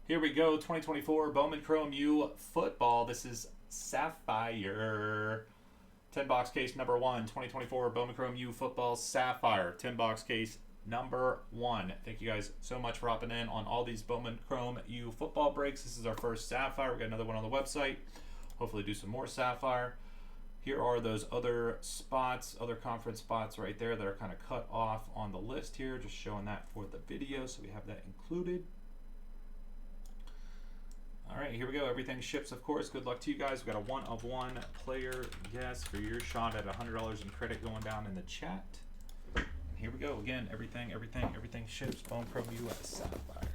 Here we go, 2024 Bowman Chrome U football. This is Sapphire. 10 box case number 1, 2024 Bowman Chrome U football Sapphire. 10 box case number 1. Thank you guys so much for hopping in on all these Bowman Chrome U football breaks. This is our first Sapphire. We got another one on the website. Hopefully do some more Sapphire. Here are those other spots, other conference spots right there that are kind of cut off on the list here. Just showing that for the video, so we have that included. All right, here we go. Everything ships, of course. Good luck to you guys. We got a 1 of 1 player guess for your shot at $100 in credit going down in the chat. And here we go again. Everything ships. Bowman Chrome US Sapphire.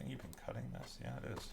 You've been cutting this? Yeah, it is.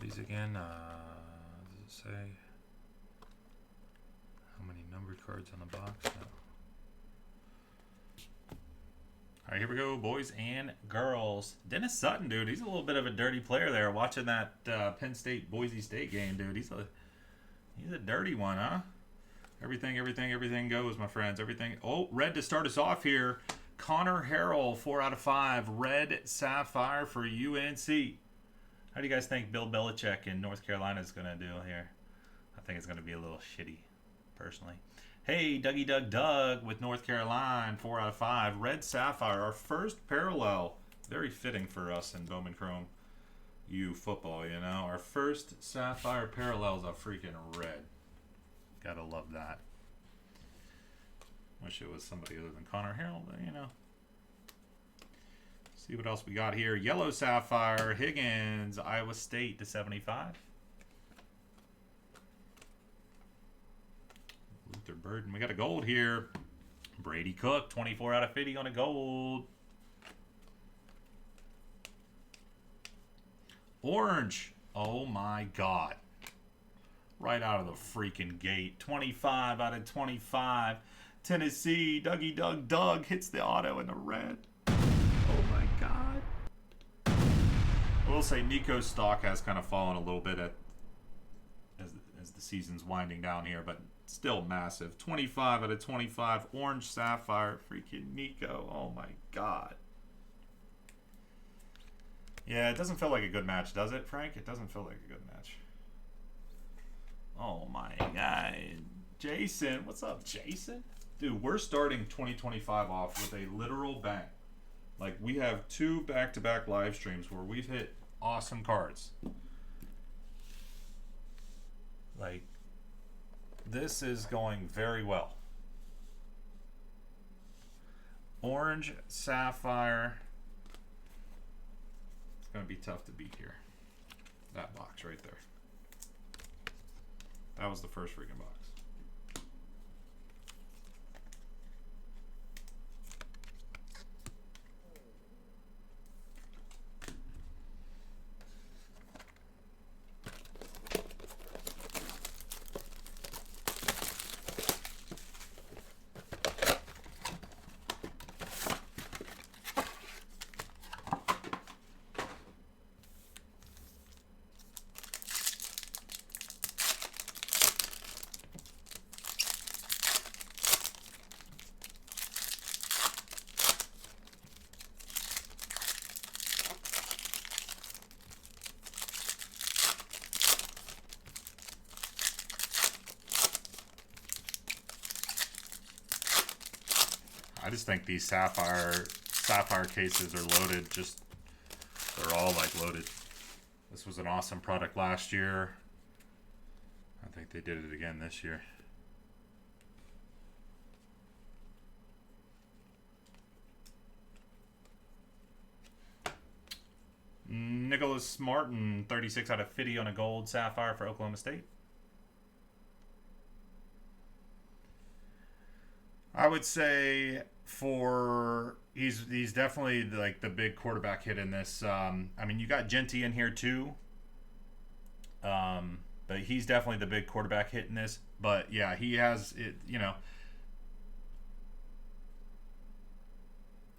These again, does it say how many numbered cards on the box? No. All right, here we go, boys and girls. Dennis Sutton, dude, he's a little bit of a dirty player there. Watching that Penn State Boise State game, dude, he's a dirty one, huh? Everything goes, my friends. Everything. Oh, red to start us off here. Connor Harrell, 4 out of 5. Red Sapphire for UNC. How do you guys think Bill Belichick in North Carolina is going to do here? I think it's going to be a little shitty, personally. Hey, Dougie Doug with North Carolina, 4 out of 5. Red Sapphire, our first parallel. Very fitting for us in Bowman Chrome U football, you know. Our first Sapphire parallel is a freaking red. Gotta love that. Wish it was somebody other than Connor Harrell, but, you know. See what else we got here. Yellow Sapphire, Higgins, Iowa State to 75. Luther Burden. We got a gold here. Brady Cook, 24 out of 50 on a gold. Orange. Oh my God. Right out of the freaking gate. 25 out of 25. Tennessee, Dougie Doug hits the auto in the red. Oh my God. I will say Nico's stock has kind of fallen a little bit as the season's winding down here, but still massive. 25 out of 25. Orange Sapphire. Freaking Nico. Oh my God. Yeah, it doesn't feel like a good match, does it, Frank? It doesn't feel like a good match. Oh my God. Jason. What's up, Jason? Dude, we're starting 2025 off with a literal bang. Like, we have 2 back-to-back live streams where we've hit awesome cards. Like, this is going very well. Orange Sapphire. It's going to be tough to beat here. That box right there. That was the first freaking box. I just think these Sapphire cases are loaded. Just they're all like loaded. This was an awesome product last year. I think they did it again this year. Nicholas Martin, 36 out of 50 on a gold Sapphire for Oklahoma State. I would say he's definitely like the big quarterback hit in this. I mean, you got Genty in here too, but he's definitely the big quarterback hit in this. But yeah, he has it. You know,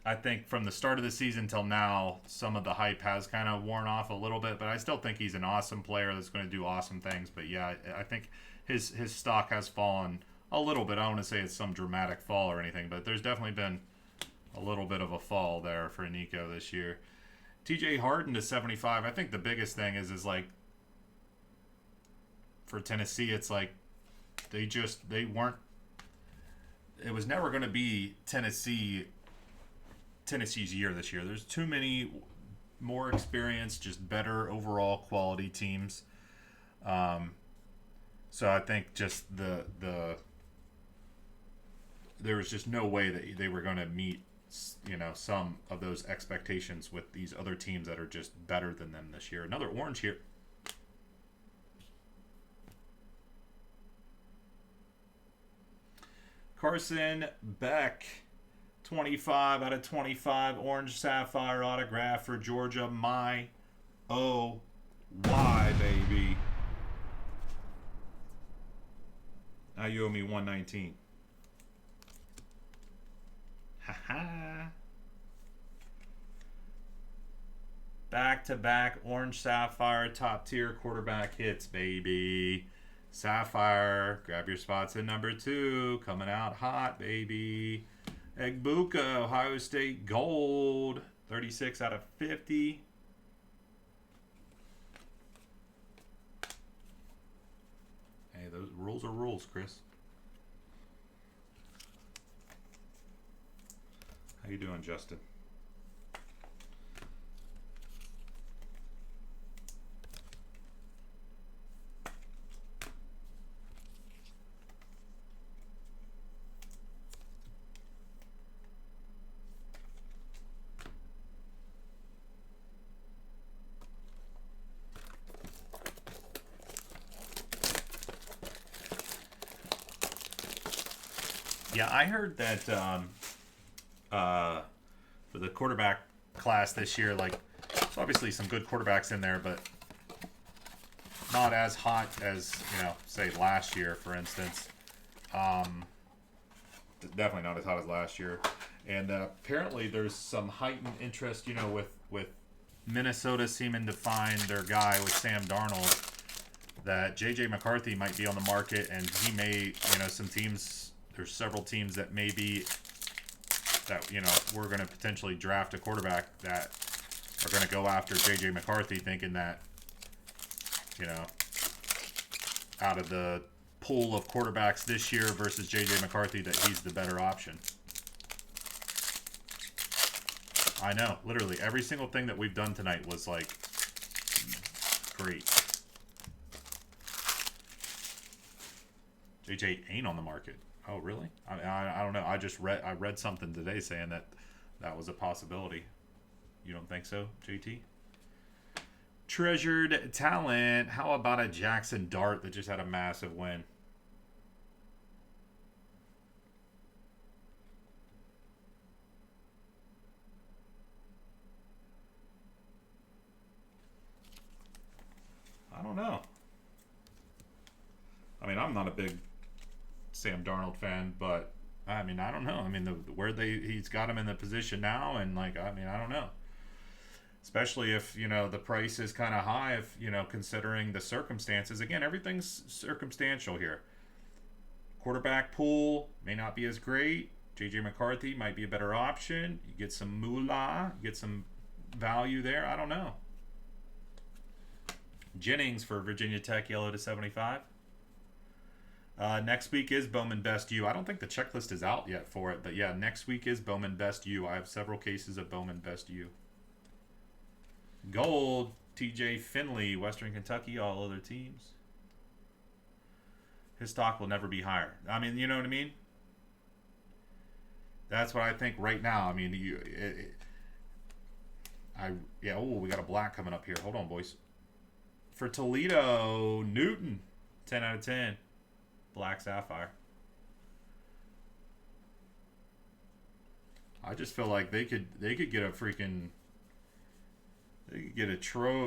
I think from the start of the season till now, some of the hype has kind of worn off a little bit. But I still think he's an awesome player that's going to do awesome things. But yeah, I think his stock has fallen a little bit. I don't want to say it's some dramatic fall or anything, but there's definitely been a little bit of a fall there for Nico this year. TJ Harden to 75. I think the biggest thing is like for Tennessee, it's like they weren't. It was never going to be Tennessee's year this year. There's too many more experienced, just better overall quality teams. So I think just there was just no way that they were going to meet, you know, some of those expectations with these other teams that are just better than them this year. Another orange here. Carson Beck, 25 out of 25, orange Sapphire autograph for Georgia. My oh, why, baby. Now you owe me 119. Haha. Back-to-back orange Sapphire top tier quarterback hits, baby. Sapphire, grab your spots in number 2. Coming out hot, baby. Egbuka, Ohio State gold. 36 out of 50. Hey, those rules are rules, Chris. How you doing, Justin? Yeah, I heard that for the quarterback class this year, like, there's obviously some good quarterbacks in there, but not as hot as, you know, say last year, for instance. Definitely not as hot as last year. And apparently there's some heightened interest, you know, with Minnesota seeming to find their guy with Sam Darnold, that J.J. McCarthy might be on the market, and he may, you know, some teams, there's several teams that maybe that, you know, we're going to potentially draft a quarterback that are going to go after J.J. McCarthy, thinking that, you know, out of the pool of quarterbacks this year versus J.J. McCarthy, that he's the better option. I know, literally every single thing that we've done tonight was like great. JJ ain't on the market. Oh, really? I don't know. I read something today saying that was a possibility. You don't think so, JT? Treasured talent. How about a Jackson Dart that just had a massive win? I don't know. I mean, I'm not a big Sam Darnold fan, but I mean, I don't know. I mean, he's got him in the position now, and like, I mean, I don't know. Especially if, you know, the price is kind of high, if, you know, considering the circumstances. Again, everything's circumstantial here. Quarterback pool may not be as great. J.J. McCarthy might be a better option. You get some moolah, get some value there. I don't know. Jennings for Virginia Tech, yellow to 75. Next week is Bowman Best U. I don't think the checklist is out yet for it, but yeah, next week is Bowman Best U. I have several cases of Bowman Best U. Gold, TJ Finley, Western Kentucky, all other teams. His stock will never be higher. I mean, you know what I mean? That's what I think right now. I mean, yeah. Oh, we got a black coming up here. Hold on, boys. For Toledo, Newton, 10 out of 10. Black Sapphire. I just feel like they could get a freaking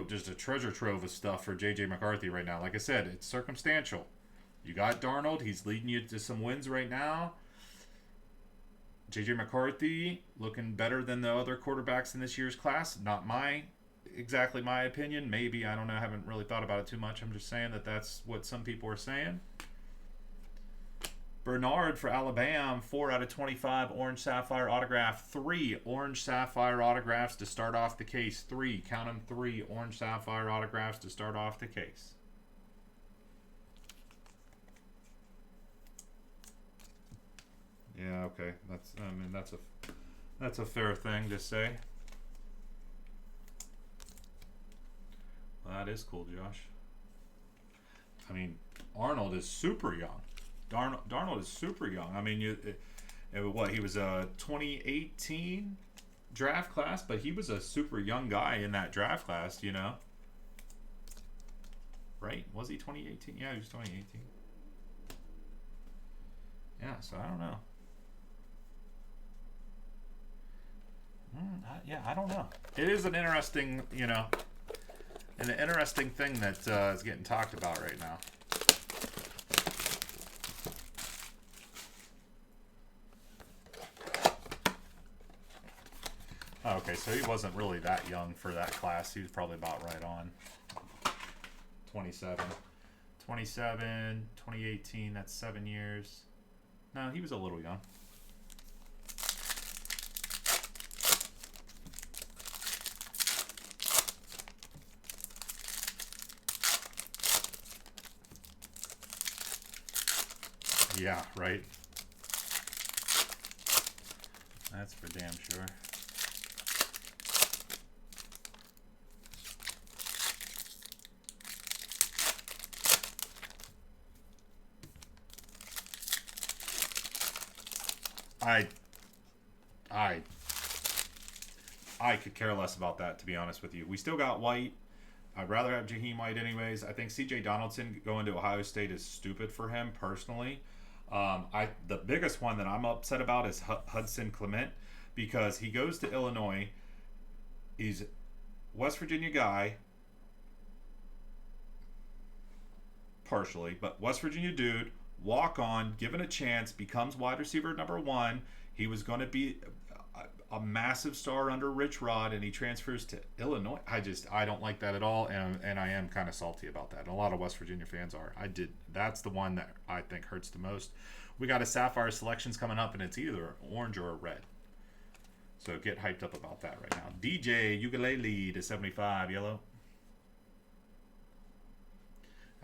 just a treasure trove of stuff for JJ McCarthy right now. Like I said, it's circumstantial. You got Darnold, he's leading you to some wins right now. JJ McCarthy looking better than the other quarterbacks in this year's class. Not exactly my opinion. Maybe, I don't know. I haven't really thought about it too much. I'm just saying that that's what some people are saying. Bernard for Alabama, 4 out of 25. Orange Sapphire autograph. 3 Orange Sapphire autographs to start off the case. 3, count them, 3 Orange Sapphire autographs to start off the case. Yeah, okay. That's a fair thing to say. Well, that is cool, Josh. I mean, Arnold is super young. Darnold is super young. I mean, he was a 2018 draft class, but he was a super young guy in that draft class, you know. Right? Was he 2018? Yeah, he was 2018. Yeah, so I don't know. Yeah, I don't know. It is an interesting, an interesting thing that is getting talked about right now. Okay, so he wasn't really that young for that class. He was probably about right on. 27. 2018, that's 7 years. No, he was a little young. Yeah, right. That's for damn sure. I could care less about that, to be honest with you. We still got White. I'd rather have Jaheim White anyways. I think C.J. Donaldson going to Ohio State is stupid for him personally. The biggest one that I'm upset about is Hudson Clement, because he goes to Illinois. He's West Virginia guy, partially, but West Virginia dude, walk on, given a chance, becomes wide receiver number 1. He was going to be a massive star under Rich Rod, and he transfers to Illinois. I don't like that at all, and I am kind of salty about that. And a lot of West Virginia fans are. That's the one that I think hurts the most. We got a Sapphire selections coming up, and it's either orange or red. So get hyped up about that right now. DJ Ukulele to 75 yellow.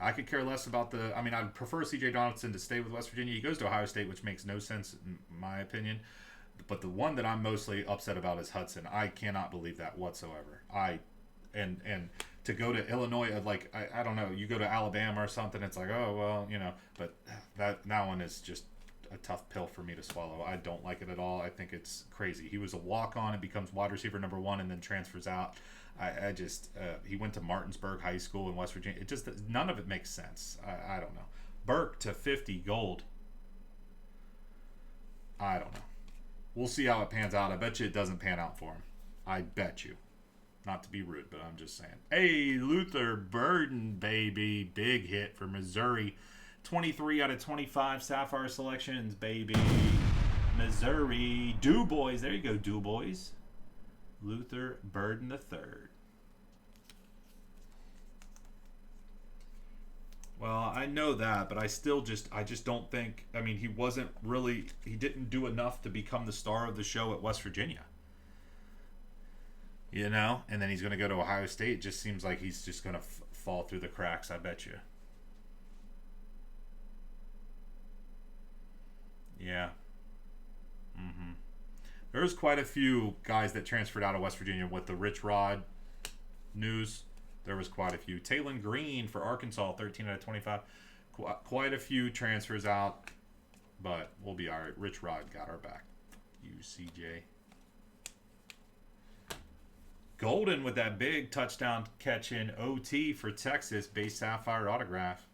I could care less about I'd prefer C.J. Donaldson to stay with West Virginia. He goes to Ohio State, which makes no sense in my opinion. But the one that I'm mostly upset about is Hudson. I cannot believe that whatsoever. And to go to Illinois, like I don't know, you go to Alabama or something, it's like, oh well, but that one is just a tough pill for me to swallow. I don't like it at all. I think it's crazy. He was a walk-on and becomes wide receiver number 1 and then transfers out. He went to Martinsburg High School in West Virginia. None of it makes sense. I don't know. Burke to 50 gold. I don't know. We'll see how it pans out. I bet you it doesn't pan out for him. I bet you. Not to be rude, but I'm just saying. Hey, Luther Burden, baby. Big hit for Missouri. 23 out of 25 Sapphire selections, baby. Missouri. Du Bois. There you go, Du Bois. Luther Burden III. Well, I know that, but I just don't think, he didn't do enough to become the star of the show at West Virginia. And then he's going to go to Ohio State. It just seems like he's just going to fall through the cracks, I bet you. Yeah. Mm-hmm. There's quite a few guys that transferred out of West Virginia with the Rich Rod news. There was quite a few. Taylon Green for Arkansas, 13 out of 25. Quite a few transfers out, but we'll be all right. Rich Rod got our back. UCJ. Golden with that big touchdown catch in OT for Texas, base Sapphire autograph.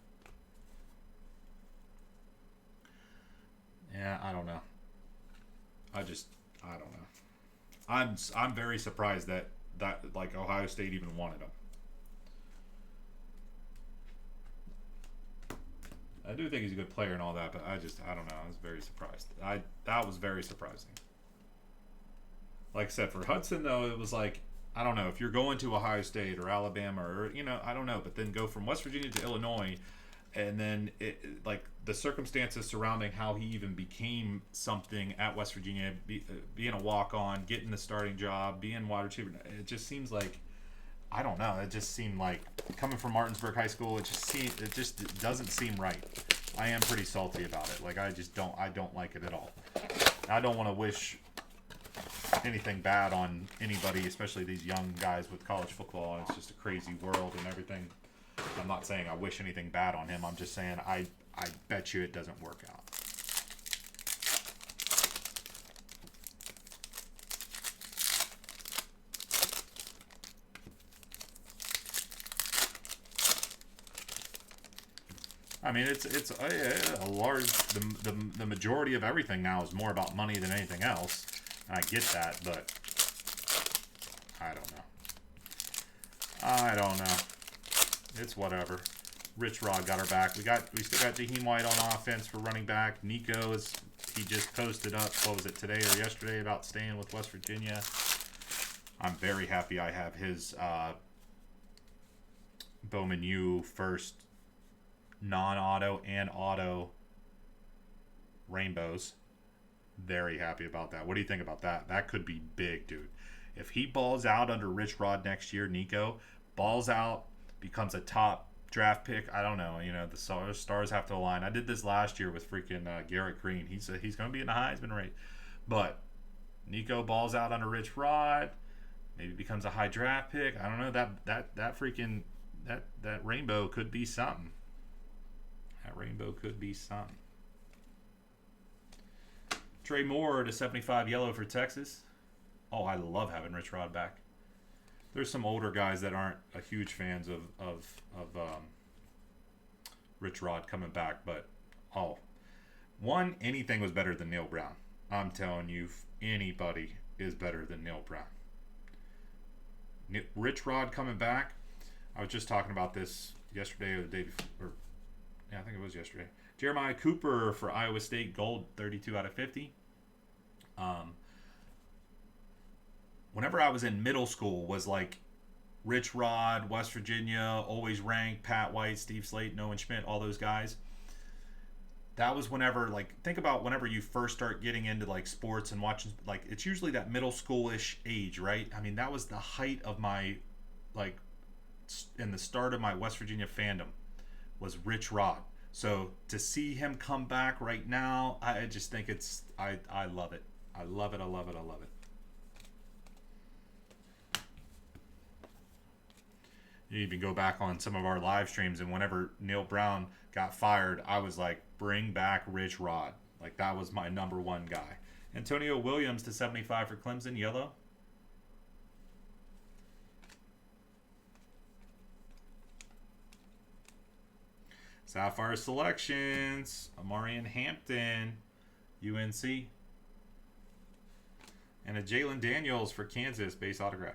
Yeah, I don't know. I don't know. I'm very surprised that like Ohio State even wanted him. I do think he's a good player and all that, but I don't know. I was very surprised. That was very surprising. Like I said, for Hudson though, it was like, I don't know, if you're going to Ohio State or Alabama or I don't know, but then go from West Virginia to Illinois, and then like the circumstances surrounding how he even became something at West Virginia, being a walk-on, getting the starting job, being wide receiver, it just seems like, I don't know, it just seemed like coming from Martinsburg High School, it just doesn't seem right. I am pretty salty about it. Like I don't like it at all. I don't want to wish anything bad on anybody, especially these young guys with college football, and it's just a crazy world and everything. I'm not saying I wish anything bad on him. I'm just saying I bet you it doesn't work out. I mean, it's a large, the majority of everything now is more about money than anything else. I get that, but I don't know. I don't know. It's whatever. Rich Rod got our back. We still got Jaheim White on offense for running back. Nico he just posted up, what was it, today or yesterday, about staying with West Virginia. I'm very happy I have his Bowman U first non-auto and auto rainbows. Very happy about that. What do you think about that? That could be big, dude. If he balls out under Rich Rod next year, Nico balls out, becomes a top draft pick. I don't know. The stars have to align. I did this last year with freaking Garrett Green. He's going to be in the Heisman race. But Nico balls out under Rich Rod, maybe becomes a high draft pick. I don't know. That freaking that rainbow could be something. That rainbow could be something. Trey Moore to 75 yellow for Texas. Oh, I love having Rich Rod back. There's some older guys that aren't a huge fans of Rich Rod coming back, but anything was better than Neil Brown. I'm telling you, anybody is better than Neil Brown. Rich Rod coming back. I was just talking about this yesterday or the day before. I think it was yesterday. Jeremiah Cooper for Iowa State, gold, 32 out of 50. Whenever I was in middle school, was like Rich Rod, West Virginia, always ranked, Pat White, Steve Slate, Owen Schmidt, all those guys. That was whenever, like, think about whenever you first start getting into like sports and watching, like, it's usually that middle schoolish age, right? I mean, that was the height of my, like, in the start of my West Virginia fandom was Rich Rod. So to see him come back right now, I just think I love it. I love it. I love it. I love it. You even go back on some of our live streams, and whenever Neil Brown got fired, I was like, bring back Rich Rod. Like, that was my number one guy. Antonio Williams to 75 for Clemson, yellow. Sapphire selections. Amarian Hampton, UNC. And a Jalen Daniels for Kansas, base autograph.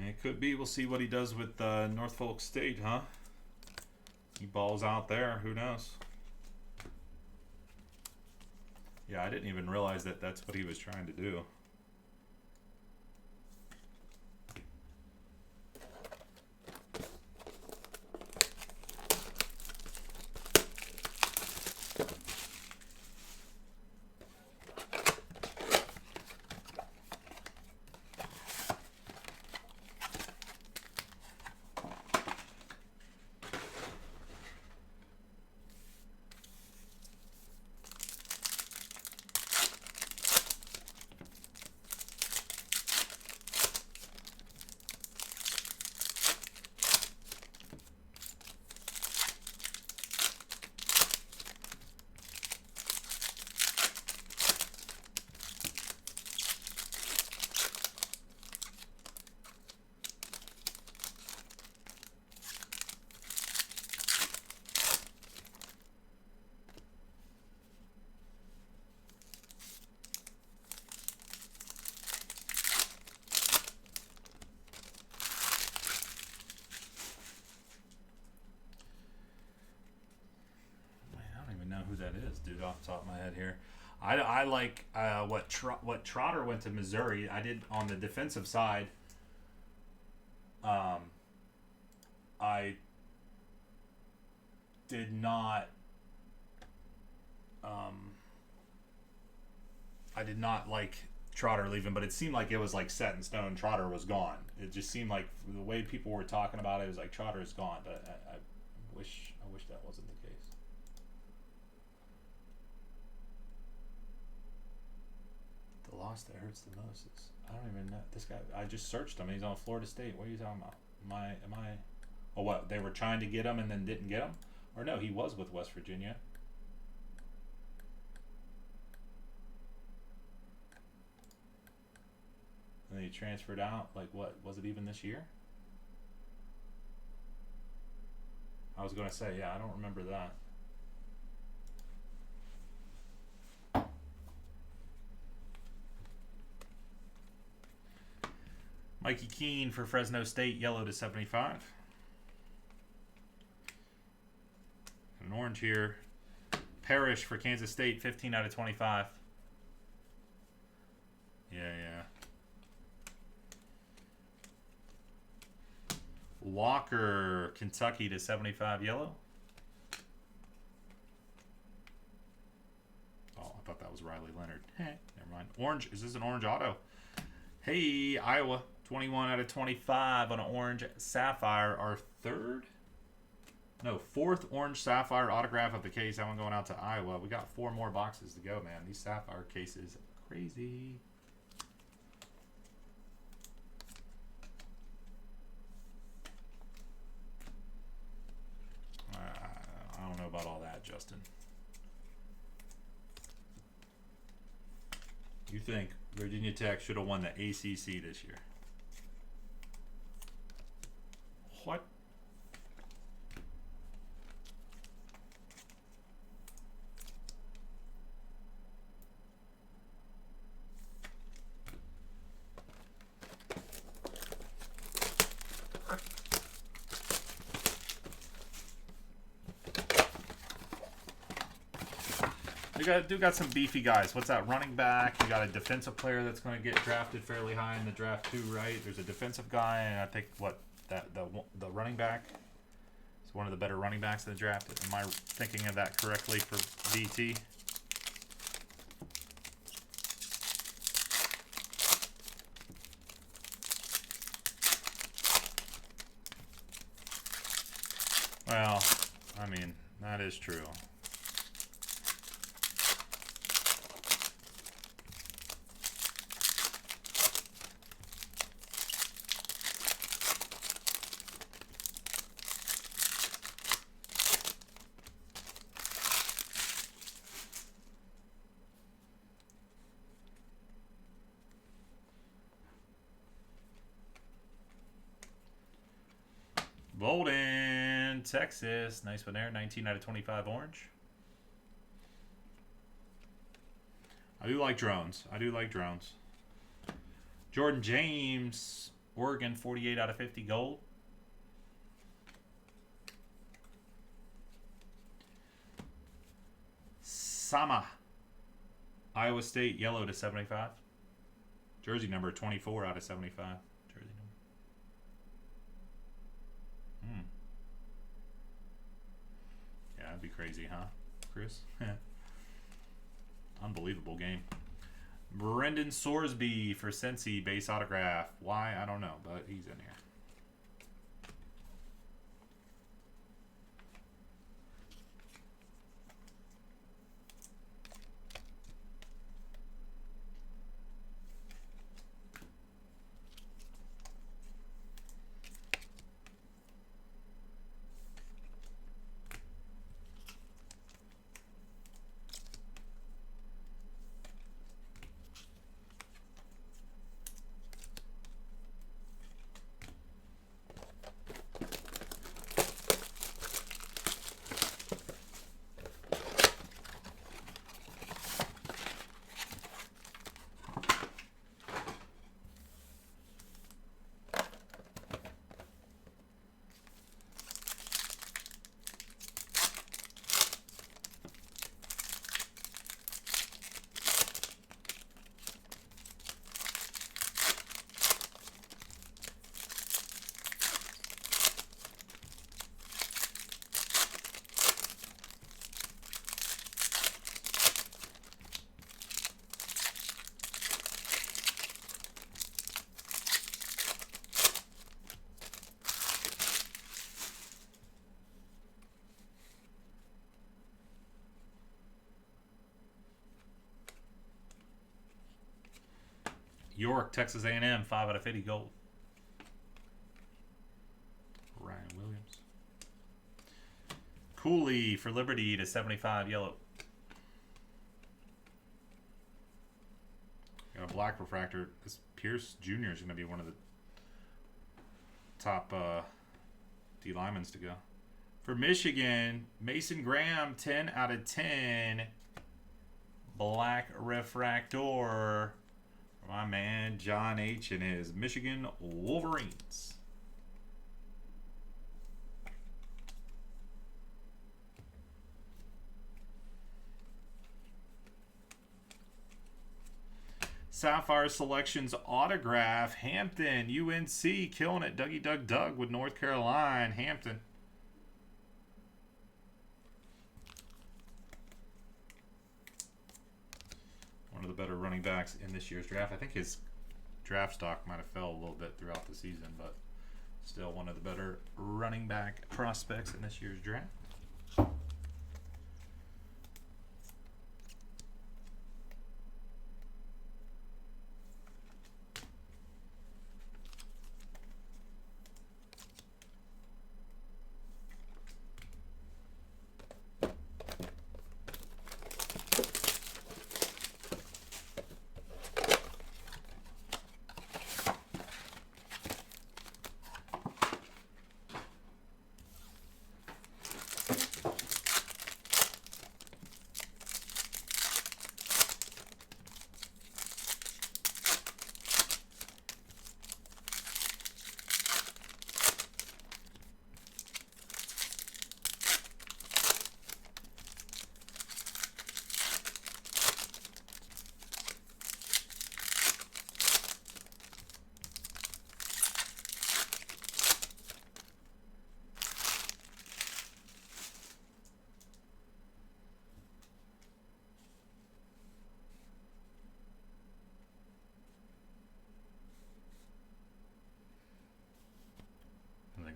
It could be. We'll see what he does with Norfolk State, huh? He balls out there. Who knows? Yeah, I didn't even realize that that's what he was trying to do. is, dude, off the top of my head here. I like what Trotter went to Missouri. I did on the defensive side. I did not. I did not like Trotter leaving, but it seemed like it was like set in stone. Trotter was gone. It just seemed like the way people were talking about it, it was like Trotter is gone. But I wish that wasn't the case. The loss that hurts the most is I don't even know this guy. I just searched him. He's on Florida State. What are you talking about? Am I? Oh, what? They were trying to get him and then didn't get him, or no? He was with West Virginia. And then he transferred out. Like what? Was it even this year? I was going to say, yeah, I don't remember that. Mikey Keene for Fresno State, yellow to 75. An orange here. Parrish for Kansas State, 15 out of 25. Yeah. Walker, Kentucky to 75, yellow. Oh, I thought that was Riley Leonard. Never mind. Orange. Is this an orange auto? Hey, Iowa, 21 out of 25 on an orange sapphire. Our fourth orange sapphire autograph of the case. That one going out to Iowa. We got 4 more boxes to go, man. These sapphire cases, crazy. I don't know about all that, Justin. You think Virginia Tech should have won the ACC this year? What? We got some beefy guys. What's that? Running back. You got a defensive player that's going to get drafted fairly high in the draft too, right? There's a defensive guy, and I think the running back is one of the better running backs in the draft. Am I thinking of that correctly for VT? Well, I mean, that is true. Bolden, Texas. Nice one there. 19 out of 25 orange. I do like drones. Jordan James, Oregon, 48 out of 50 gold. Sama, Iowa State, yellow to 75. Jersey number 24 out of 75. Jersey number. Yeah, that'd be crazy, huh, Chris? Unbelievable game. Brendan Sorsby for Cincy, base autograph. Why? I don't know, but he's in here. York, Texas A&M, 5 out of 50 gold. Ryan Williams. Cooley for Liberty to 75 yellow. Got a black refractor. This Pierce Jr. is going to be one of the top D linemen to go. For Michigan, Mason Graham, 10 out of 10. Black refractor. My man John H. and his Michigan Wolverines. Sapphire Selections autograph. Hampton, UNC, killing it. Dougie Doug with North Carolina. Hampton. One of the better running backs in this year's draft. I think his draft stock might have fell a little bit throughout the season, but still one of the better running back prospects in this year's draft.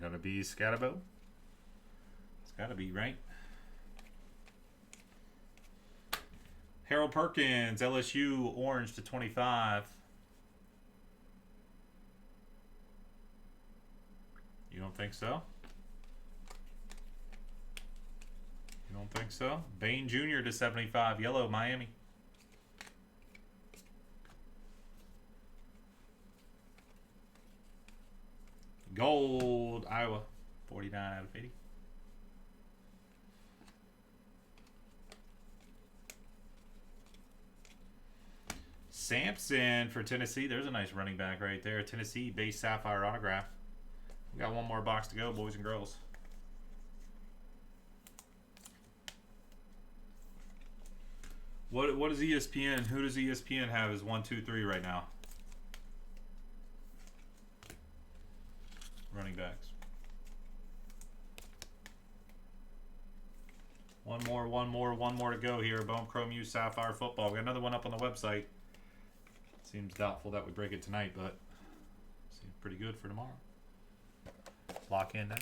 Gonna be Scatterbo. It's gotta be, right? Harold Perkins, LSU, orange to 25. You don't think so? You don't think so? Bain Jr. to 75, yellow, Miami. Gold, Iowa, 49 out of 80. Sampson for Tennessee. There's a nice running back right there. Tennessee base Sapphire autograph. We got one more box to go, boys and girls. What is ESPN? Who does ESPN have as 1, 2, 3 right now? Running backs. One more to go here. Bone Chrome U Sapphire Football. We got another one up on the website. Seems doubtful that we break it tonight, but seems pretty good for tomorrow. Lock in now.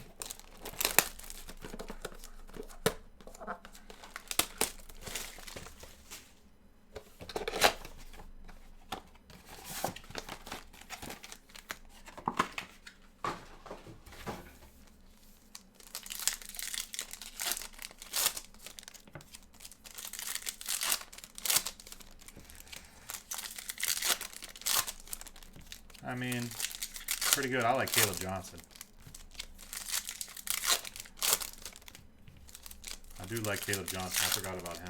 I mean, pretty good. I like Caleb Johnson. I do like Caleb Johnson. I forgot about him.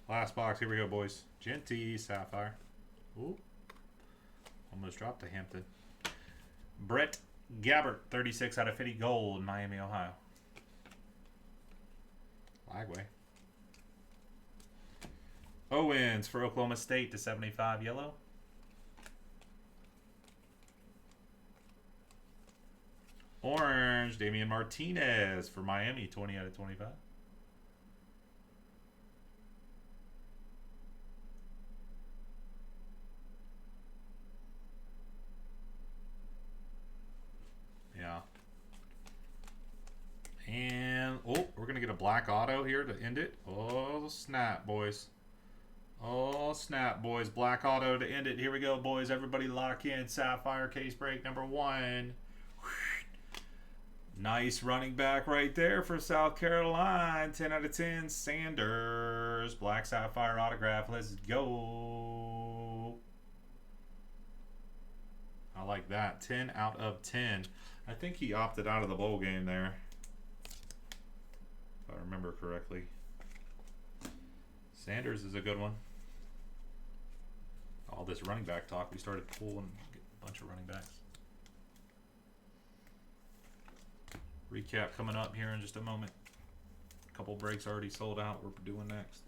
Last box. Here we go, boys. Genty Sapphire. Ooh. Almost dropped to Hampton. Brett Gabbert, 36 out of 50 gold, Miami, Ohio. Lagway. Owens for Oklahoma State to 75 yellow. Orange, Damian Martinez for Miami, 20 out of 25. going to get a black auto here to end it. Oh, snap, boys. Oh, snap, boys. Black auto to end it. Here we go, boys. Everybody lock in. Sapphire case break number 1. Nice running back right there for South Carolina. 10 out of 10. Sanders. Black Sapphire autograph. Let's go. I like that. 10 out of 10. I think he opted out of the bowl game there, if I remember correctly. Sanders is a good one. All this running back talk, we started pulling a bunch of running backs. Recap coming up here in just a moment. A couple breaks already sold out. We're doing next.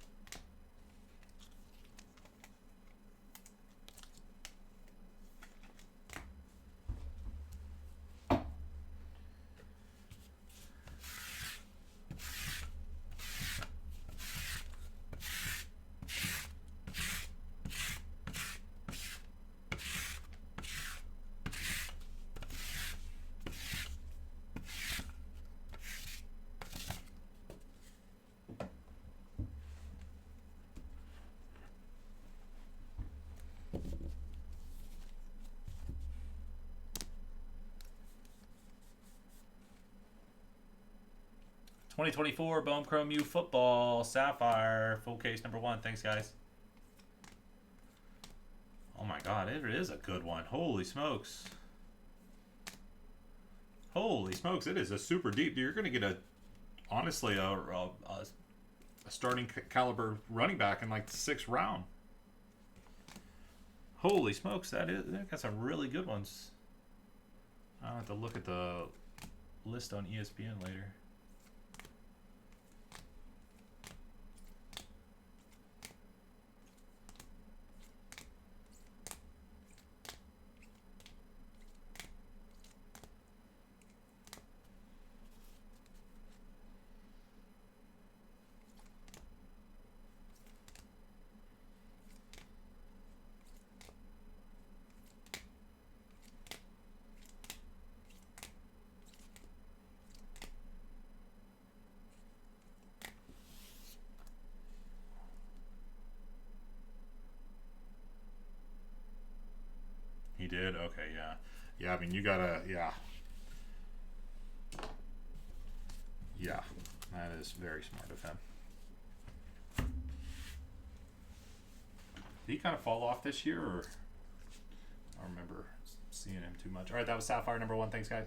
'24 Bowman Chrome U Football Sapphire full case number 1. Thanks, guys. Oh my God, it is a good one. Holy smokes! Holy smokes! It is a super deep. You're going to get honestly a starting caliber running back in like the 6th round. Holy smokes! That got some really good ones. I'll have to look at the list on ESPN later. He did? Okay, yeah. Yeah, I mean, you gotta, yeah. Yeah, that is very smart of him. Did he kind of fall off this year, or I don't remember seeing him too much. All right, that was Sapphire number 1. Thanks, guys.